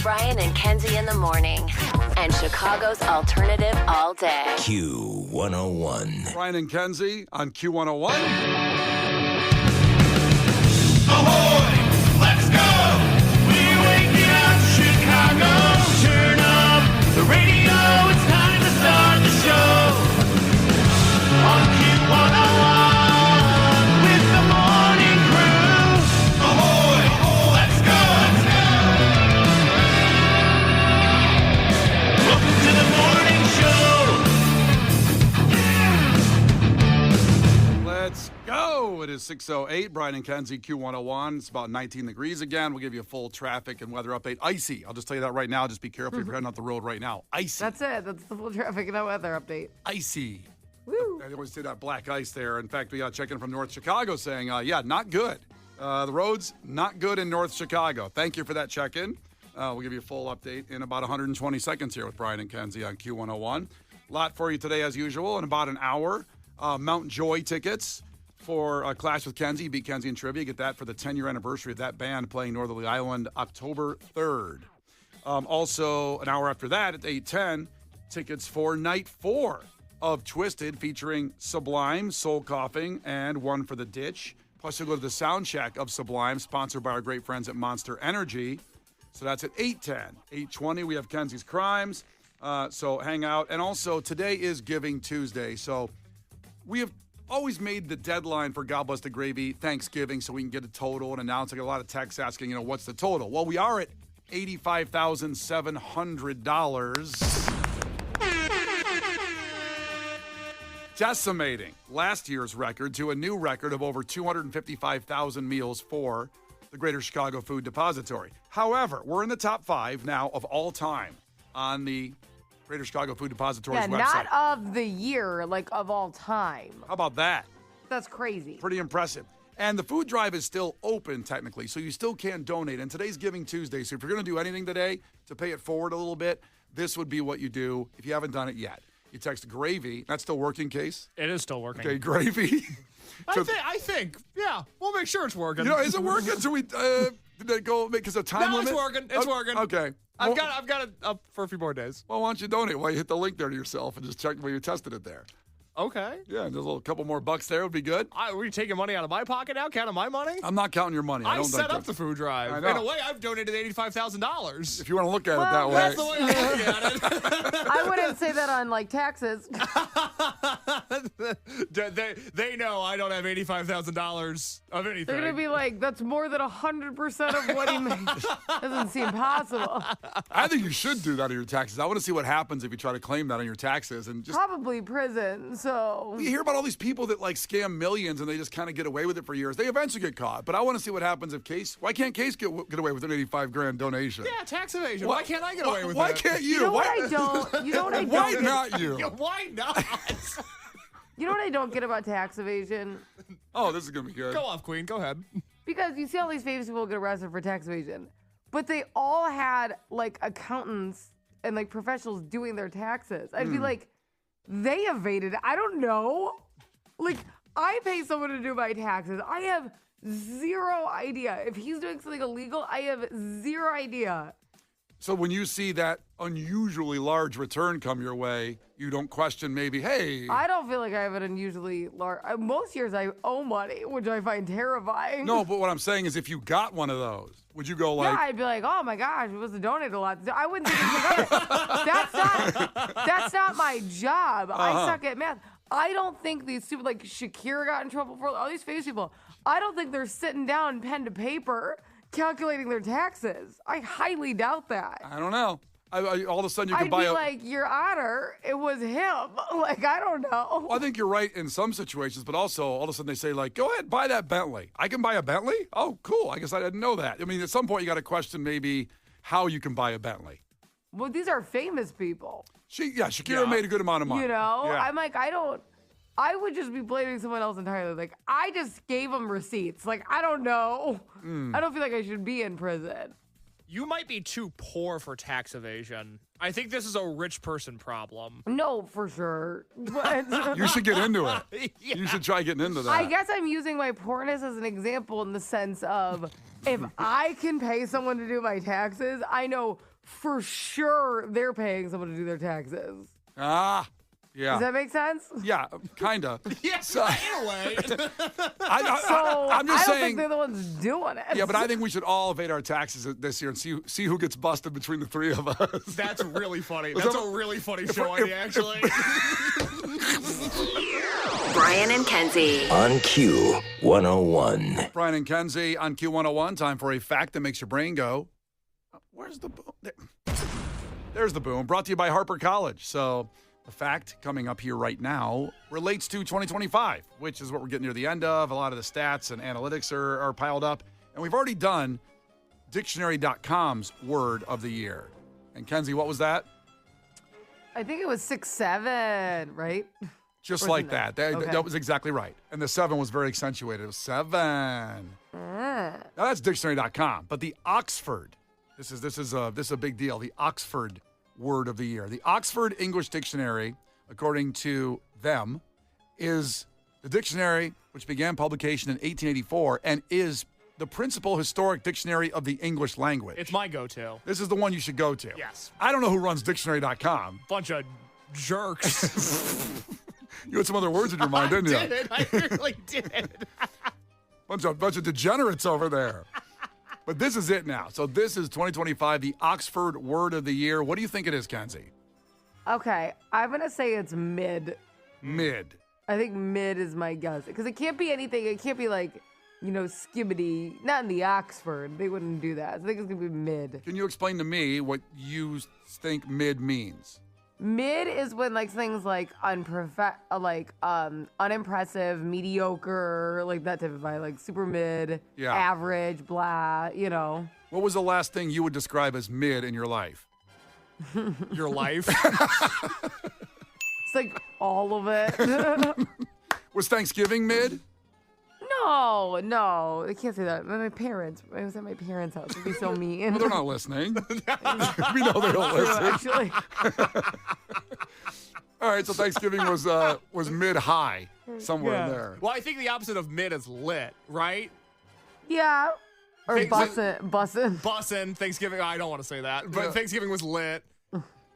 Brian and Kenzie in the morning. And Chicago's alternative all day. Q101. Brian and Kenzie on Q101. Ahoy! Let's go! We're waking up Chicago. Turn up the radio. It's time to start the show. On Q101 with the morning crew. Ahoy! Let's go! Welcome to the morning show. Let's go. It is 6:08. Brian and Kenzie, Q101. It's about 19 degrees again. We'll give you a full traffic and weather update. Icy. I'll just tell you that right now. Just be careful if you're heading off the road right now. Icy. That's it. That's the full traffic and weather update. Icy. Woo. I always say that black ice there. In fact, we got checking from North Chicago saying, not good. The roads, not good in North Chicago. Thank you for that check-in. We'll give you a full update in about 120 seconds here with Brian and Kenzie on Q101. A lot for you today as usual. In about an hour, Mount Joy tickets for Clash with Kenzie. Beat Kenzie in Trivia. Get that for the 10-year anniversary of that band playing Northerly Island October 3rd. Also, an hour after that at 8:10, tickets for Night 4 of Twisted featuring Sublime, Soul Coughing, and One for the Ditch. Plus, you'll go to the sound check of Sublime, sponsored by our great friends at Monster Energy. So that's at 8:10. 8:20, we have Kenzie's Crimes. So hang out. And also, today is Giving Tuesday. So we have always made the deadline for God Bless the Gravy Thanksgiving so we can get a total and announce. I get a lot of texts asking, what's the total? Well, we are at $85,700. Decimating last year's record to a new record of over 255,000 meals for the Greater Chicago Food Depository. However, we're in the top 5 now of all time on the Greater Chicago Food Depository's website. Not of the year, like of all time. How about that? That's crazy. Pretty impressive. And the food drive is still open, technically, so you still can donate. And today's Giving Tuesday, so if you're going to do anything today to pay it forward a little bit, this would be what you do if you haven't done it yet. You text GRAVY. That's still working, Case? It is still working. Okay, GRAVY. I think, yeah, we'll make sure it's working. Is it working? So we did it go because of time limit? It's working. It's working. Okay. I've got it up for a few more days. Well, why don't you donate? Why don't you hit the link there to yourself and just check where you tested it there? Okay. Yeah, there's a little couple more bucks there would be good. Were you taking money out of my pocket now? Counting my money? I'm not counting your money. I set up the food drive. I know. In a way, I've donated $85,000. If you want to look at it that way. That's the way I look at it. I wouldn't say that on taxes. They know I don't have $85,000 of anything. They're gonna be like, that's more than 100% of what he makes. Doesn't seem possible. I think you should do that on your taxes. I want to see what happens if you try to claim that on your taxes and just. Probably prison. So You hear about all these people that scam millions and they just kind of get away with it for years. They eventually get caught. But I want to see what happens if Case. Why can't Case get away with an $85,000 donation? Yeah, tax evasion. Why can't I get away with it? Why can't you? You know what I don't? You know what I don't? Why get? not you? Why not? You know what I don't get about tax evasion? Oh, this is gonna be good. Go off, Queen. Go ahead. Because you see all these famous people get arrested for tax evasion, but they all had accountants and professionals doing their taxes. I'd be like, they evaded. I don't know. I pay someone to do my taxes. I have zero idea. If he's doing something illegal, I have zero idea. So when you see that unusually large return come your way, you don't question maybe, hey. I don't feel like I have an unusually large. Most years I owe money, which I find terrifying. No, but what I'm saying is if you got one of those, would you go Yeah, I'd be like, oh my gosh, it was to donate a lot. I wouldn't think anything of it. That's not my job. I suck at math. I don't think these super, Shakira got in trouble for all these famous people. I don't think they're sitting down pen to paper calculating their taxes. I highly doubt that. I don't know. All of a sudden you can I'd buy be like, Your Honor, it was him. I don't know. I think you're right in some situations, but also all of a sudden they say go ahead, buy that Bentley. I can buy a Bentley? Oh, cool. I guess I didn't know that. I mean, at some point you got to question maybe how you can buy a Bentley. Well, these are famous people. Shakira made a good amount of money. Yeah. I'm like, I would just be blaming someone else entirely. I just gave them receipts. I don't know. I don't feel like I should be in prison. You might be too poor for tax evasion. I think this is a rich person problem. No, for sure. But You should get into it. Yeah. You should try getting into that. I guess I'm using my poorness as an example in the sense of if I can pay someone to do my taxes, I know for sure they're paying someone to do their taxes. Yeah. Does that make sense? Yeah, kind of. Yes, So- in a way. I'm just I don't saying. think they're the ones doing it. Yeah, but I think we should all evade our taxes this year and see who gets busted between the three of us. That's really funny. That's a really funny show idea, actually. Brian and Kenzie. On Q 101. Brian and Kenzie on Q101. Time for a fact that makes your brain go, where's the boom? There's the boom. Brought to you by Harper College. So the fact coming up here right now relates to 2025, which is what we're getting near the end of. A lot of the stats and analytics are piled up. And we've already done dictionary.com's word of the year. And Kenzie, what was that? I think it was 6'7", right? Just Or like isn't that. that? Okay. That was exactly right. And the 7 was very accentuated. It was 7. Now that's dictionary.com. But the Oxford, this is a big deal. The Oxford word of the year. The Oxford English Dictionary, according to them, is the dictionary which began publication in 1884 and is the principal historic dictionary of the English language. It's my go-to. This is the one you should go to. Yes. I don't know who runs dictionary.com. Bunch of jerks. You had some other words in your mind, didn't you? I did. I really did. Bunch of degenerates over there. But this is it now. So this is 2025, the Oxford Word of the Year. What do you think it is, Kenzie? Okay, I'm going to say it's mid. Mid. I think mid is my guess. Because it can't be anything. It can't be like, skibbity. Not in the Oxford. They wouldn't do that. I think it's going to be mid. Can you explain to me what you think mid means? Mid is when things like unimpressive, mediocre, like that type of vibe, like super mid, Yeah. average, blah, What was the last thing you would describe as mid in your life? Your life. It's like all of it. Was Thanksgiving mid? No, I can't say that. My parents, I was at my parents' house. It'd be so mean. Well, they're not listening. We know they don't listen. Actually, All right, so Thanksgiving was mid-high, somewhere in there. Well, I think the opposite of mid is lit, right? yeah. Or Things- bussin'. Bussin', Thanksgiving. I don't want to say that, but Yeah. Thanksgiving was lit.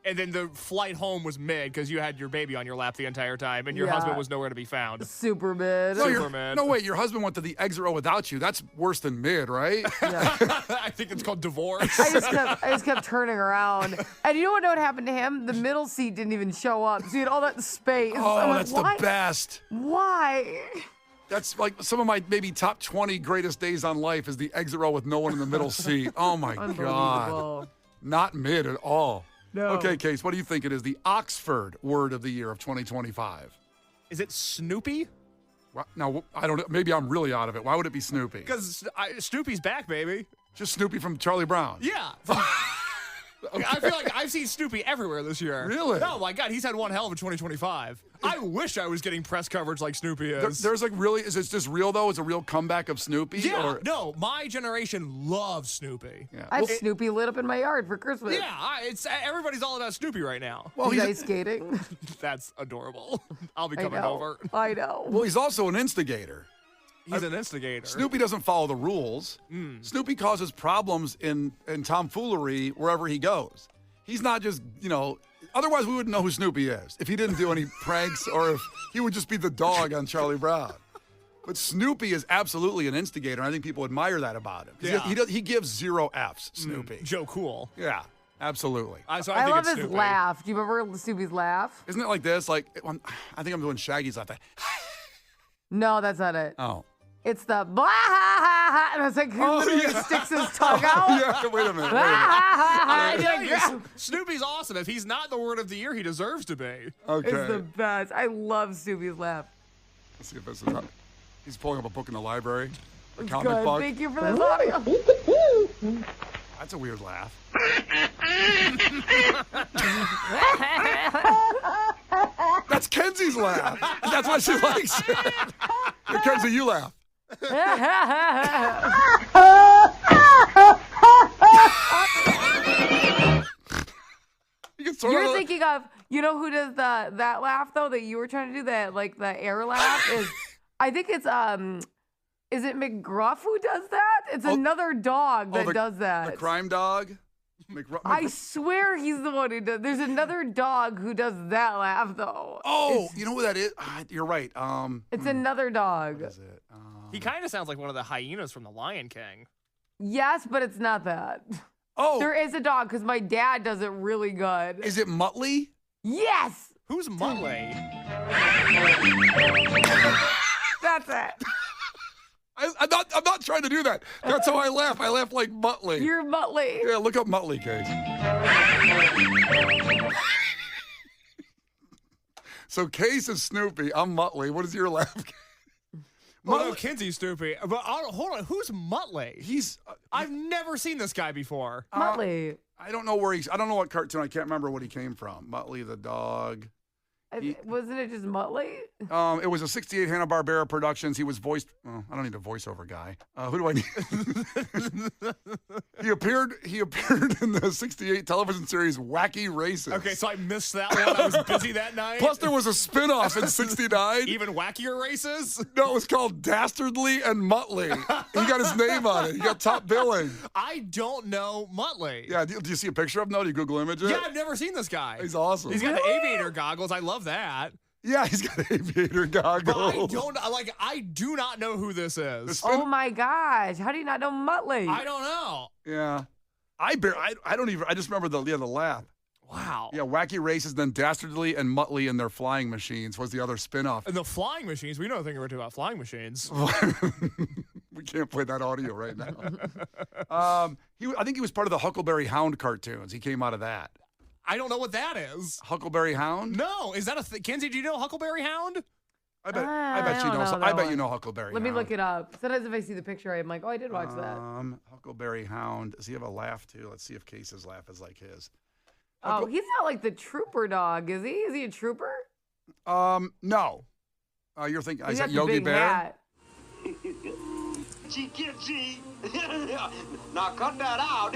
And then the flight home was mid because you had your baby on your lap the entire time and your Yeah. husband was nowhere to be found. Super mid. Superman. Wait, your husband went to the exit row without you. That's worse than mid, right? I think it's called divorce. I just kept turning around. And you know what happened to him? The middle seat didn't even show up. So he had all that space. I'm Oh, like, that's "Why? the best. Why? That's like some of my maybe top 20 greatest days on life is the exit row with no one in the middle seat. Oh, my God. Unbelievable. Not mid at all. No. Okay, Case, what do you think it is? The Oxford Word of the Year of 2025. Is it Snoopy? Now, I don't know. Maybe I'm really out of it. Why would it be Snoopy? Because Snoopy's back, baby. Just Snoopy from Charlie Brown. Yeah. I feel like I've seen Snoopy everywhere this year. Really? Oh, my God. He's had one hell of a 2025. I wish I was getting press coverage like Snoopy is. There's like really, is it just real though? Is it a real comeback of Snoopy? Yeah, Or, no, my generation loves Snoopy. yeah. I have Snoopy lit up in my yard for Christmas. Yeah, everybody's all about Snoopy right now. Well, You he's, guys skating? That's adorable. I'll be I coming know. over. I know. well, he's also an instigator. He's an instigator. Snoopy doesn't follow the rules. Snoopy causes problems in tomfoolery wherever he goes. He's not just, otherwise we wouldn't know who Snoopy is if he didn't do any pranks or if he would just be the dog on Charlie Brown. But Snoopy is absolutely an instigator, and I think people admire that about him. Yeah. He gives 0 Fs, Snoopy. Joe Cool. Yeah, absolutely. So I think love it's his Snoopy. laugh. Do you remember Snoopy's laugh? Isn't it like this? Like, I think I'm doing Shaggy's laugh. No, that's not it. Oh. It's the blah ha ha ha, and it's like he literally yeah. sticks his tongue out. Yeah, wait a minute. Blah, ha, ha, ha, and Yeah, you're like, Snoopy's awesome. If he's not the word of the year, he deserves to be. Okay. It's the best. I love Snoopy's laugh. Let's see if this is up. He's pulling up a book in the library. A It's comic good. book. Thank you for this audio. That's a weird laugh. That's Kenzie's laugh. That's why she likes it. Here, Kenzie, you laugh. I sort You're of thinking of, you know who does that laugh though that you were trying to do, that like the air laugh is, I think it's is it McGruff who does that? It's another dog that does that. The crime dog. I swear he's the one who does. There's another dog who does that laugh though. Oh, you know who that is? You're right. It's another dog. What is it? He kind of sounds like one of the hyenas from The Lion King. Yes, but it's not that. Oh, There is a dog because my dad does it really good. is it Muttley? Yes, Who's Muttley? that's it. I'm not trying to do that. That's how I laugh. I laugh like Muttley. You're Muttley. Yeah, look up Muttley, Case. So Case is Snoopy. I'm Muttley. What is your laugh? Oh, no, Kenzie's stupid. But hold on, who's Muttley? He's. I've never seen this guy before. Muttley. I don't know where he's. I don't know what cartoon. I can't remember what he came from. Muttley the dog. Wasn't it just Muttley? It was a 68 Hanna-Barbera Productions. He was voiced. Well, I don't need a voiceover guy. Who do I need? He appeared in the 68 television series Wacky Races. Okay, so I missed that one. I was busy that night. Plus, there was a spin-off in 69. Even wackier races? No, it was called Dastardly and Muttley. He got his name on it. He got top billing. I don't know Muttley. Yeah, do you see a picture of him? No, do you Google image it? Yeah, I've never seen this guy. He's awesome. He's got the aviator goggles. I love that. Yeah, he's got aviator goggles. But I do not know who this is. Oh my gosh! How do you not know Muttley? I don't know. Yeah. I don't even, I just remember the laugh. Wow. Yeah, Wacky Races, then Dastardly and Muttley and their flying machines was the other spinoff. And the flying machines, we know nothing about flying machines. We can't play that audio right now. I think he was part of the Huckleberry Hound cartoons. He came out of that. I don't know what that is. Huckleberry Hound? No, is that a Kenzie? Do you know Huckleberry Hound? I bet she don't knows. know I that bet one. you know Huckleberry Let Hound. me look it up. Sometimes if I see the picture, I'm like, oh, I did watch that. Huckleberry Hound. Does he have a laugh too? Let's see if Case's laugh is like his. Oh, he's not like the trooper dog, is he? Is he a trooper? No. You're thinking, He's is got that the Yogi big Bear? hat. Now cut that out.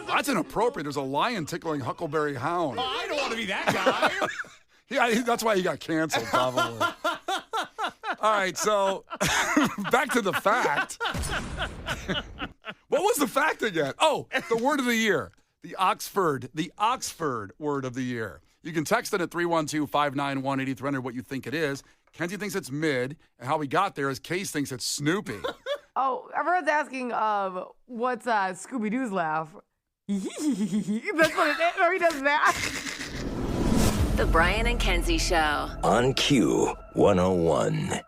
That's inappropriate. There's a lion tickling Huckleberry Hound. Oh, I don't want to be that guy. Yeah, that's why he got canceled, probably. All right, so back to the fact. What was the fact again? Oh, the word of the year. The Oxford word of the year. You can text it at 312-591-8300 what you think it is. Kenzie thinks it's mid, and how we got there is Case thinks it's Snoopy. Oh, everyone's asking what's Scooby-Doo's laugh? That's what it is. Or he does that. The Brian and Kenzie Show. On Q 101.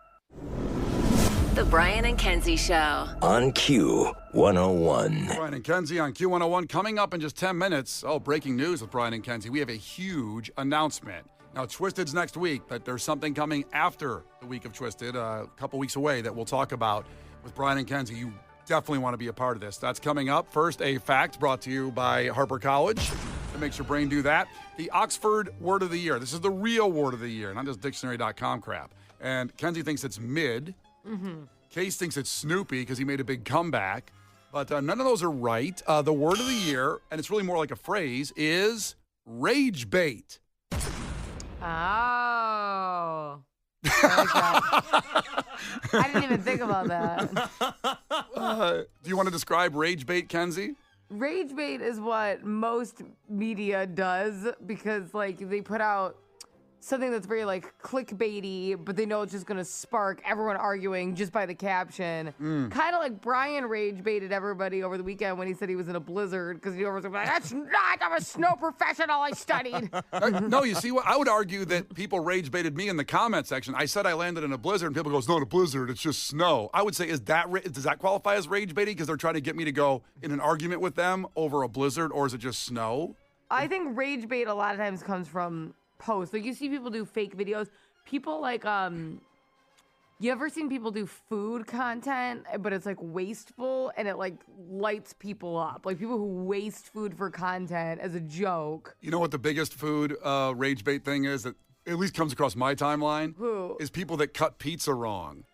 The Brian and Kenzie Show. On Q 101. Brian and Kenzie on Q101. Coming up in just 10 minutes. Oh, breaking news with Brian and Kenzie. We have a huge announcement. Now, Twisted's next week, but there's something coming after the week of Twisted, a couple weeks away, that we'll talk about with Brian and Kenzie. You definitely want to be a part of this. That's coming up. First, a fact brought to you by Harper College. That makes your brain do that. The Oxford word of the year. This is the real word of the year, not just dictionary.com crap. And Kenzie thinks it's mid. Mm-hmm. Case thinks it's Snoopy because he made a big comeback. But none of those are right. The word of the year, and it's really more like a phrase, is rage bait. Oh. I like that. I didn't even think about that. Do you want to describe rage bait, Kenzie? Rage bait is what most media does because, like, they put out something that's very, like, clickbaity, but they know it's just going to spark everyone arguing just by the caption. Kind of like Brian rage baited everybody over the weekend when he said he was in a blizzard because he was like, that's not, I'm a snow professional, I studied. No, you see what? I would argue that people rage baited me in the comment section. I said I landed in a blizzard, and people go, it's not a blizzard, it's just snow. I would say, does that qualify as rage baiting because they're trying to get me to go in an argument with them over a blizzard, or is it just snow? I think rage bait a lot of times comes from posts. Like, you see people do fake videos. People like, you ever seen people do food content, but it's like wasteful and it like lights people up? Like people who waste food for content as a joke. You know what the biggest food rage bait thing is that at least comes across my timeline? Who? Is people that cut pizza wrong.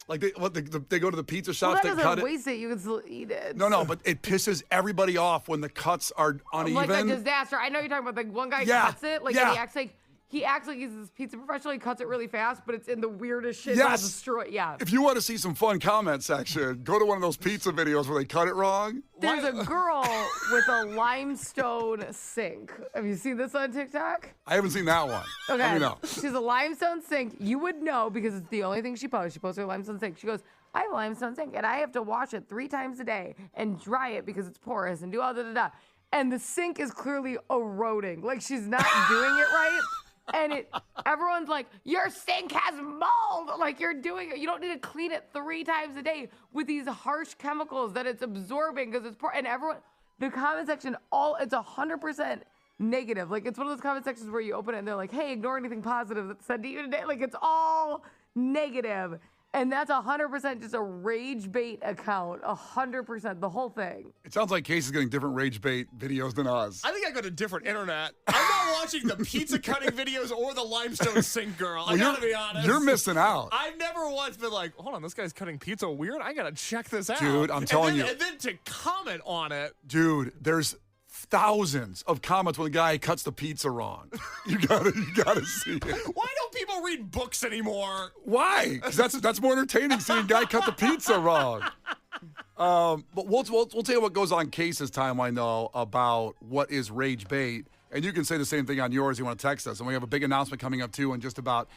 Like they go to the pizza Well, shops, that they cut doesn't it. waste it. You can still eat it. No, but it pisses everybody off when the cuts are uneven. Like a disaster. I know you're talking about like one guy Yeah, cuts it. Like yeah. and he acts like he's this pizza professional. He cuts it really fast, but it's in the weirdest shit. Yes. It'll destroy. Yeah. If you want to see some fun comment section, go to one of those pizza videos where they cut it wrong. There's a girl with a limestone sink. Have you seen this on TikTok? I haven't seen that one. Okay. Let me know. She has a limestone sink. You would know because it's the only thing she posts. She posts her limestone sink. She goes, I have a limestone sink and I have to wash it 3 times a day and dry it because it's porous and do all da. And the sink is clearly eroding. Like she's not doing it right. And everyone's like, your sink has mold. Like you don't need to clean it 3 times a day with these harsh chemicals that it's absorbing because it's poor. And the comment section, it's 100% negative. Like it's one of those comment sections where you open it and they're like, hey, ignore anything positive that's said to you today. Like it's all negative. And that's 100% just a rage bait account. 100%, the whole thing. It sounds like Casey's getting different rage bait videos than us. I think I go to different internet. I'm not watching the pizza cutting videos or the limestone sink girl. I gotta be honest. You're missing out. I've never once been like, hold on, this guy's cutting pizza weird. I gotta check this out. Dude, I'm telling you. And then to comment on it. Dude, there's thousands of comments when the guy cuts the pizza wrong. You gotta see it. Why don't people read books anymore? Why? Because that's more entertaining seeing a guy cut the pizza wrong. But we'll tell you what goes on Case's timeline though about what is rage bait. And you can say the same thing on yours. You want to text us. And we have a big announcement coming up too in just about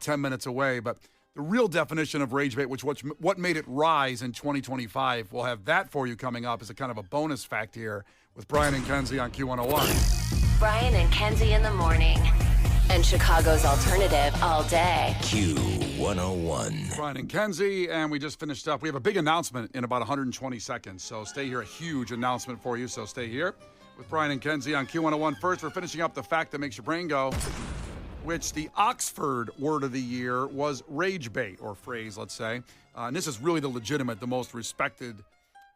10 minutes away. But the real definition of rage bait, what made it rise in 2025, we'll have that for you coming up as a kind of a bonus fact here with Brian and Kenzie on Q101. Brian and Kenzie in the morning. And Chicago's alternative all day. Q101. Brian and Kenzie, and we just finished up. We have a big announcement in about 120 seconds, so stay here. A huge announcement for you, so stay here with Brian and Kenzie on Q101. First, we're finishing up the fact that makes your brain go, which the Oxford word of the year was rage bait, or phrase, let's say. And this is really the most respected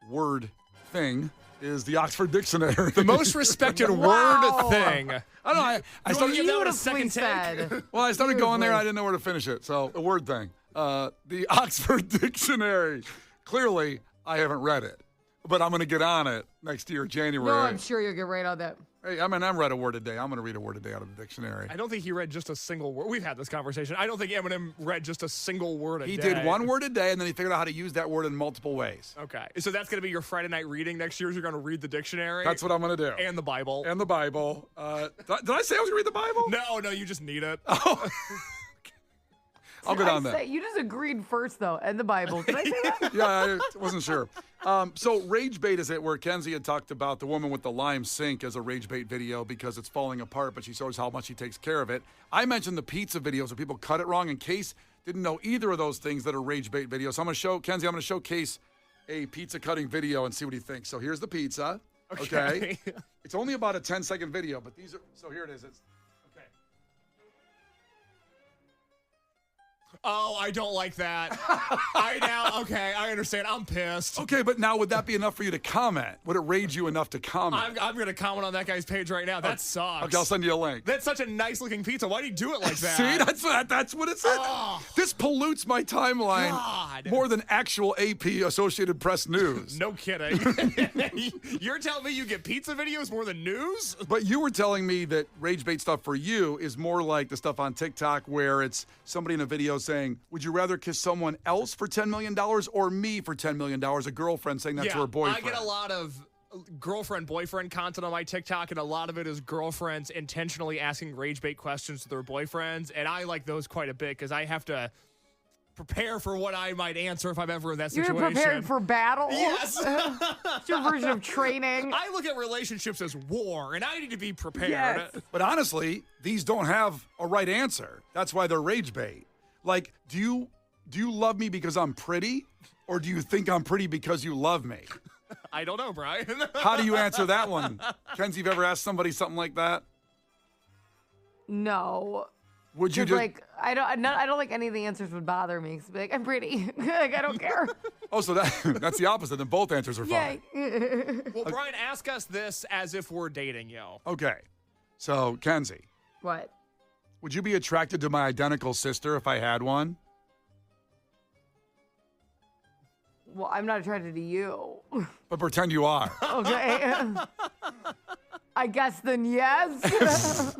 word thing is the Oxford Dictionary. The most respected word thing. I don't know. I started, give that one a Beautifully second take? said. well, I started going there. I didn't know where to finish it. So, a word thing. The Oxford Dictionary. Clearly, I haven't read it, but I'm going to get on it next year, January. No, I'm sure you'll get right on that. Hey, I'm read a word a day. I'm going to read a word a day out of the dictionary. I don't think he read just a single word. We've had this conversation. I don't think Eminem read just a single word a day. He did one word a day, and then he figured out how to use that word in multiple ways. Okay. So that's going to be your Friday night reading next year is you're going to read the dictionary? That's what I'm going to do. And the Bible. And the Bible. Did I say I was going to read the Bible? No, you just need it. I'll get on that. You just agreed first, though, and the Bible. Did I say that? Yeah, I wasn't sure. So rage bait is it where Kenzie had talked about the woman with the lime sink as a rage bait video because it's falling apart, but she shows how much she takes care of it. I mentioned the pizza videos where people cut it wrong. In Case didn't know either of those things that are rage bait videos. So I'm going to show Case a pizza cutting video and see what he thinks. So here's the pizza. Okay. It's only about a 10-second video, but so here it is. Oh, I don't like that. I understand. I'm pissed. Okay, but now would that be enough for you to comment? Would it rage you enough to comment? I'm going to comment on that guy's page right now. That sucks. Okay, I'll send you a link. That's such a nice looking pizza. Why do you do it like that? See, that's what it said. Oh. This pollutes my timeline God. more than actual AP Associated Press news. No kidding. You're telling me you get pizza videos more than news? But you were telling me that rage bait stuff for you is more like the stuff on TikTok where it's somebody in a video saying, would you rather kiss someone else for $10 million or me for $10 million? A girlfriend saying that to her boyfriend. I get a lot of girlfriend-boyfriend content on my TikTok, and a lot of it is girlfriends intentionally asking rage bait questions to their boyfriends, and I like those quite a bit because I have to prepare for what I might answer if I'm ever in that situation. You're preparing for battle? Yes. It's your version of training. I look at relationships as war, and I need to be prepared. Yes. But honestly, these don't have a right answer. That's why they're rage bait. Like, do you love me because I'm pretty, or do you think I'm pretty because you love me? I don't know, Brian. How do you answer that one? Kenzie, you've ever asked somebody something like that? No. Would you Just just like I don't like any of the answers would bother me. 'Cause I'd be like, I'm pretty. Like I don't care. Oh, so that's the opposite. Then both answers are fine. Yeah. Well, Brian, ask us this as if we're dating, yo. Okay. So, Kenzie, What? would you be attracted to my identical sister if I had one? well, I'm not attracted to you. But pretend you are. Okay. I guess then yes.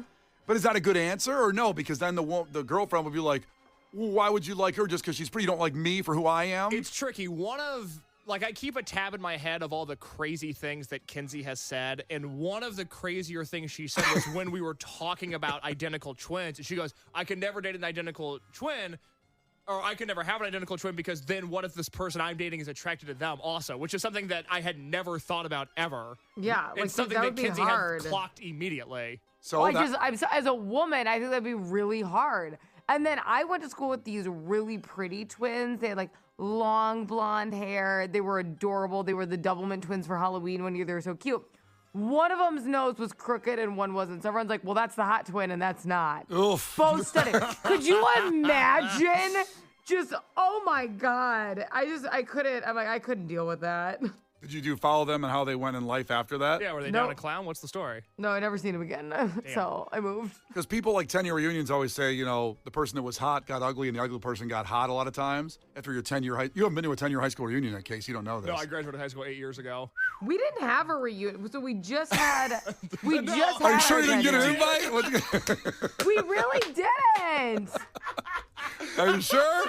But is that a good answer or no? Because then the girlfriend would be like, well, why would you like her just because she's pretty? You don't like me for who I am? It's tricky. I keep a tab in my head of all the crazy things that Kenzie has said, and one of the crazier things she said was when we were talking about identical twins. She goes, I could never date an identical twin, or I could never have an identical twin because then what if this person I'm dating is attracted to them also, which is something that I had never thought about ever. Yeah. It's something that Kenzie had clocked immediately. So as a woman, I think that'd be really hard. And then I went to school with these really pretty twins. They had like long blonde hair. They were adorable. They were the Doublemint twins for Halloween one year. They were so cute. One of them's nose was crooked and one wasn't. So everyone's like, well, that's the hot twin and that's not. Oof. Both stunning. Could you imagine? Just, oh my God. I couldn't deal with that. Did you follow them and how they went in life after that? Yeah, were they down a clown? What's the story? No, I never seen him again. So I moved. Because people like 10-year reunions always say, the person that was hot got ugly and the ugly person got hot a lot of times. After your 10-year you haven't been to a 10-year high school reunion in case you don't know this. No, I graduated high school 8 years ago. We didn't have a reunion, so we just had. Are you sure you didn't get an invite? We really didn't. Are you sure?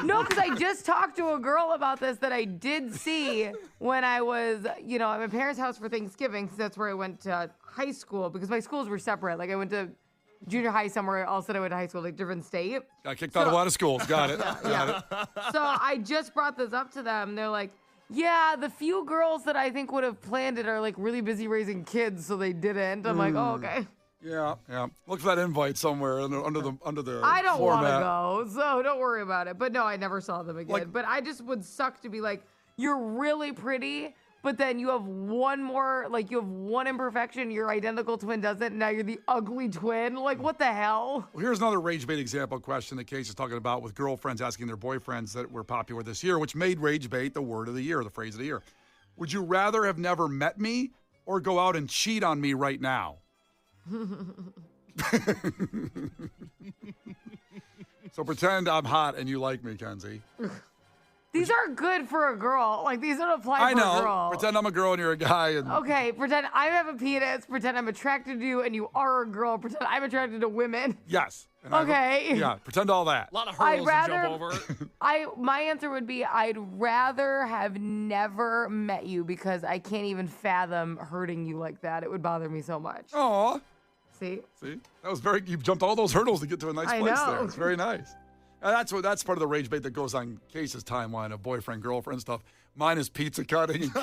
No, because I just talked to a girl about this that I did see when I was, at my parents' house for Thanksgiving, because that's where I went to high school, because my schools were separate. Like, I went to junior high somewhere else, and I went to high school, like, different state. Got kicked out of a lot of schools. Got it. Yeah. So I just brought this up to them. They're like, yeah, the few girls that I think would have planned it are, like, really busy raising kids, so they didn't. I'm like, oh, okay. Yeah. Look for that invite somewhere under the I don't want to format. go, so don't worry about it. But no, I never saw them again. But I just would suck to be like, you're really pretty, but then you have one imperfection, your identical twin doesn't, now you're the ugly twin. Like, what the hell? Well, here's another rage bait example question that Case is talking about with girlfriends asking their boyfriends that were popular this year, which made rage bait the word of the year, the phrase of the year. Would you rather have never met me or go out and cheat on me right now? So pretend I'm hot and you like me, Kenzie. These are good for a girl. Like, these don't apply for a girl. Pretend I'm a girl and you're a guy. And Okay, pretend I have a penis. Pretend I'm attracted to you and you are a girl. Pretend I'm attracted to women. yes. And Okay. pretend all that. A lot of hurdles to jump over. My answer would be I'd rather have never met you because I can't even fathom hurting you like that. It would bother me so much. Aw. See? That was you jumped all those hurdles to get to a nice I place know. there. It's very nice. And that's part of the rage bait that goes on Case's timeline of boyfriend, girlfriend stuff. Mine is pizza cutting, and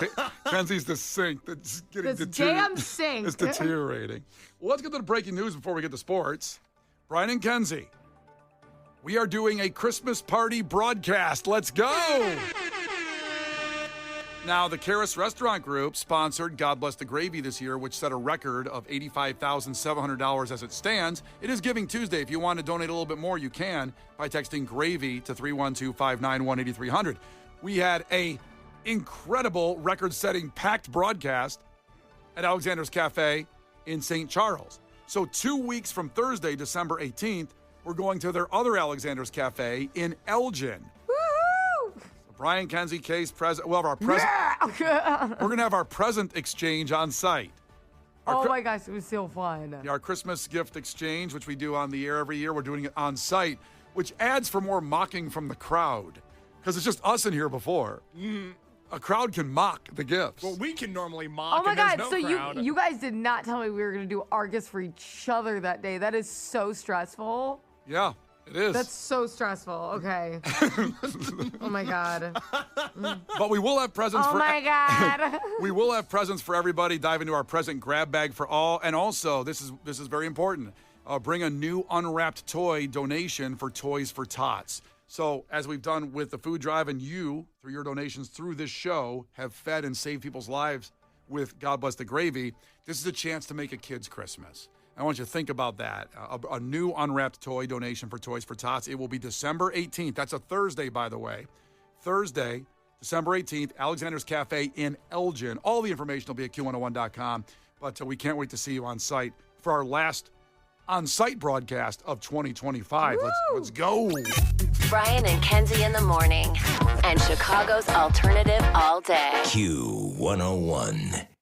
Kenzie's the sink that's getting This damn sink. It's deteriorating. Well, let's get to the breaking news before we get to sports. Brian and Kenzie, we are doing a Christmas party broadcast. Let's go! Now, the Karis Restaurant Group sponsored God Bless the Gravy this year, which set a record of $85,700 as it stands. It is Giving Tuesday. If you want to donate a little bit more, you can by texting GRAVY to 312-591-8300. We had a incredible record-setting packed broadcast at Alexander's Cafe in St. Charles. So 2 weeks from Thursday, December 18th, we're going to their other Alexander's Cafe in Elgin. Brian, Kenzie, Case, we'll have our present. Yeah. We're going to have our present exchange on site. Oh my gosh, it was so fun. Our Christmas gift exchange, which we do on the air every year, we're doing it on site, which adds for more mocking from the crowd. Because it's just us in here before. A crowd can mock the gifts. Well, we can normally mock. Oh my and there's God! no So crowd. you guys did not tell me we were going to do Argus for each other that day. That is so stressful. Yeah, it is. That's so stressful. Okay. Oh my God. But we will have presents Oh for my God. we will have presents for everybody. Dive into our present grab bag for all. And also, this is very important. Bring a new unwrapped toy donation for Toys for Tots. So, as we've done with the food drive, and you, through your donations through this show, have fed and saved people's lives with God Bless the Gravy, this is a chance to make a kid's Christmas. I want you to think about that. A new unwrapped toy donation for Toys for Tots. It will be December 18th. That's a Thursday, by the way. Thursday, December 18th, Alexander's Cafe in Elgin. All the information will be at Q101.com. But we can't wait to see you on site for our last on-site broadcast of 2025. Let's go. Brian and Kenzie in the morning. and Chicago's alternative all day. Q101.